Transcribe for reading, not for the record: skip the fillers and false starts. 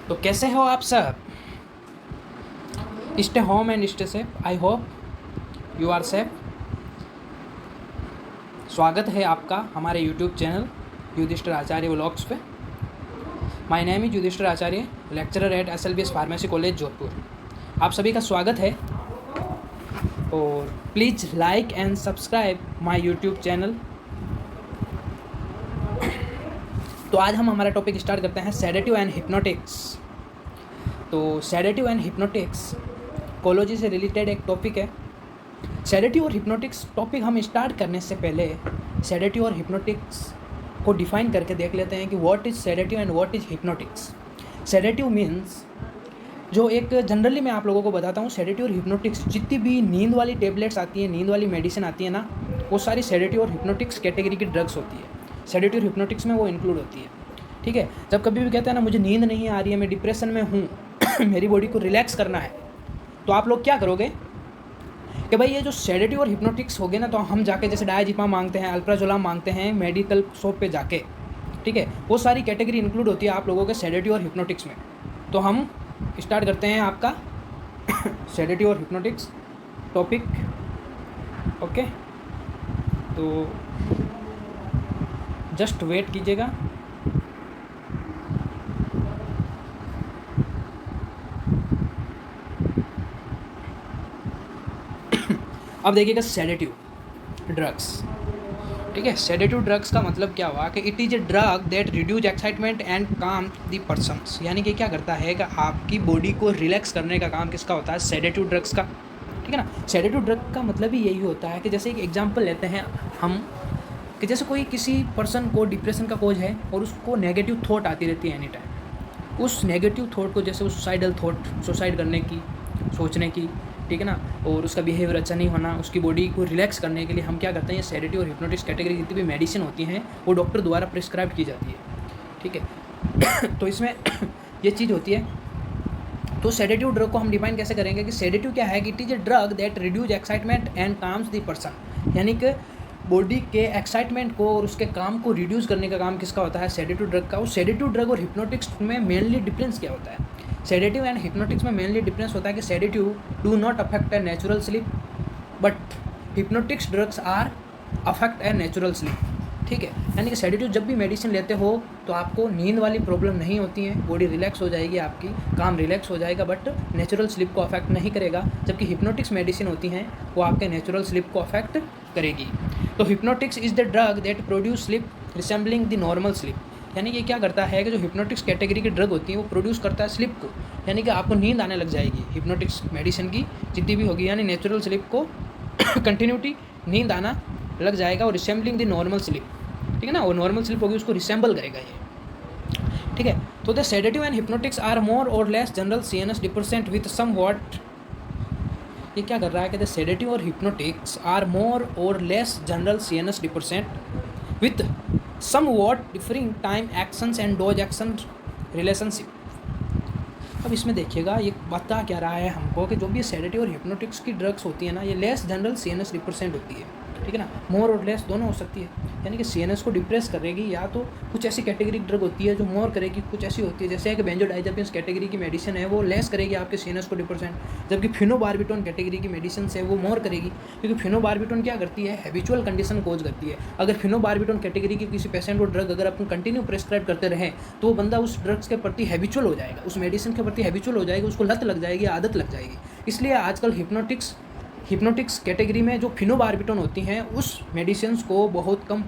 तो कैसे हो आप सब? Stay home and stay safe. I hope you are safe. स्वागत है आपका हमारे YouTube channel Yudhishthir Acharya vlogs पे। My name is Yudhishthir Acharya, lecturer at SLBS pharmacy college Jodhpur. आप सभी का स्वागत है और please like and subscribe my YouTube channel. तो आज हम हमारा टॉपिक स्टार्ट करते हैं सेडेटिव एंड हिप्नोटिक्स। तो सेडेटिव एंड हिप्नोटिक्स कोलॉजी से रिलेटेड एक टॉपिक है। सेडेटिव और हिप्नोटिक्स टॉपिक हम स्टार्ट करने से पहले सेडेटिव और हिप्नोटिक्स को डिफाइन करके देख लेते हैं कि what is sedative and what is hypnotics. Sedative means, जो एक जनरली मैं आप लोगों को बताता हूँ, सेडेटिव और हिप्नोटिक्स जितनी भी नींद वाली टेबलेट्स आती हैं, नींद वाली मेडिसिन आती है ना, वो सारी सेडेटिव और हिप्नोटिक्स कैटेगरी की ड्रग्स होती है। सेडेटिव और हिप्नोटिक्स में वो इंक्लूड होती है। ठीक है, जब कभी भी कहते हैं ना मुझे नींद नहीं आ रही है, मैं डिप्रेशन में हूँ मेरी बॉडी को रिलैक्स करना है, तो आप लोग क्या करोगे कि भाई ये जो सेडेटिव और हिप्नोटिक्स हो गए ना, तो हम जाके जैसे डायजिपाम मांगते हैं, अल्प्राजोलाम मांगते हैं मेडिकल शॉप पे जाके। ठीक है, वो सारी कैटेगरी इंक्लूड होती है आप लोगों के सेडेटिव और हिप्नोटिक्स में। तो हम स्टार्ट करते हैं आपका sedative or hypnotics topic. Okay, तो जस्ट वेट कीजिएगा। अब देखिएगा सेडेटिव ड्रग्स। ठीक है, सेडेटिव ड्रग्स का मतलब क्या हुआ कि it is a drug that reduce excitement and काम द पर्सन्स। यानी कि क्या करता है कि आपकी बॉडी को रिलैक्स करने का काम किसका होता है? सेडेटिव ड्रग्स का। ठीक है ना, सेडेटिव ड्रग का मतलब ही यही होता है कि जैसे एक एग्जांपल लेते हैं हम, कि जैसे कोई किसी पर्सन को डिप्रेशन का कोज है और उसको नेगेटिव थॉट आती रहती है एनी टाइम। उस नेगेटिव थॉट को, जैसे सुसाइडल थॉट, सुसाइड करने की, सोचने की, ठीक है ना, और उसका बिहेवियर अच्छा नहीं होना, उसकी बॉडी को रिलैक्स करने के लिए हम क्या करते हैं, ये सेडेटिव और हिप्नोटिक्स कैटेगरी जितनी भी मेडिसिन होती हैं वो डॉक्टर द्वारा प्रिस्क्राइब की जाती है। ठीक है तो इसमें ये चीज़ होती है। तो सेडेटिव ड्रग को हम डिफाइन कैसे करेंगे कि सेडेटिव क्या है कि it is a drug that reduce excitement and calms the person. यानी कि बॉडी के एक्साइटमेंट को और उसके काम को रिड्यूस करने का काम किसका होता है? सेडेटिव ड्रग का। उस सेडेटिव ड्रग और हिप्नोटिक्स में मेनली डिफरेंस क्या होता है? सेडेटिव एंड हिप्नोटिक्स में मेनली डिफरेंस होता है कि sedative do not affect a natural sleep, but hypnotics drugs are affect a natural sleep. ठीक है, यानी कि सेडेटिव जब भी मेडिसिन लेते हो तो आपको नींद वाली प्रॉब्लम नहीं होती है, बॉडी रिलैक्स हो जाएगी, आपकी काम रिलैक्स हो जाएगा, बट नेचुरल स्लीप को अफेक्ट नहीं करेगा। जबकि हिप्नोटिक्स मेडिसिन होती हैं वो आपके नेचुरल स्लीप को अफेक्ट करेगी। तो hypnotics is the drug that produce sleep resembling the normal sleep. यानी कि क्या करता है कि जो हिप्नोटिक्स कैटेगरी की ड्रग होती है वो प्रोड्यूस करता है स्लीप को, यानी कि आपको नींद आने लग जाएगी हिप्नोटिक्स मेडिसिन की जितनी भी होगी, यानी नेचुरल स्लीप को कंटिन्यूटी नींद आना लग जाएगा। और रिसेंबलिंग द नॉर्मल स्लीप, ठीक है ना, वो नॉर्मल स्लीप होगी उसको रिसेंबल करेगा ये। ठीक है, तो the sedative and hypnotics are more or less general CNS depressant with somewhat. ये क्या कर रहा है कि the sedative or hypnotics are more or less general CNS depressant with somewhat differing time actions and dose action relationship. अब इसमें देखिएगा ये बता क्या रहा है हमको कि जो भी सेडेटिव और हिप्नोटिक्स की ड्रग्स होती है ना, ये लेस जनरल CNS रिप्रेजेंट होती है। ठीक है ना, मोर और लेस दोनों हो सकती है, यानी कि CNS को डिप्रेस करेगी, या तो कुछ ऐसी कैटेगरी ड्रग होती है जो मोर करेगी, कुछ ऐसी होती है जैसे कि बेंजोडाइजेपिन्स कैटेगरी की मेडिसिन है वो लेस करेगी आपके CNS को डिप्रेसेंट, जबकि फिनोबार्बिटोन कैटेगरी की मेडिसिन है वो मोर करेगी। क्योंकि फिनोबार्बिटोन क्या करती है? हैबिचुअल कंडीशन कोज करती है। अगर फिनोबार्बिटोन कैटेगरी की किसी पेशेंट को ड्रग अगर अपन कंटिन्यू प्रेस्क्राइब करते रहें तो वो बंदा उस ड्रग्स के प्रति हैबिचुअल हो जाएगा, उस मेडिसिन के प्रति हैबिचुअल हो जाएगा, उसको लत लग जाएगी, आदत लग जाएगी। इसलिए आजकल हिप्नोटिक्स कैटेगरी में जो फिनोबार्बिटोन होती हैं उस मेडिसिन को बहुत कम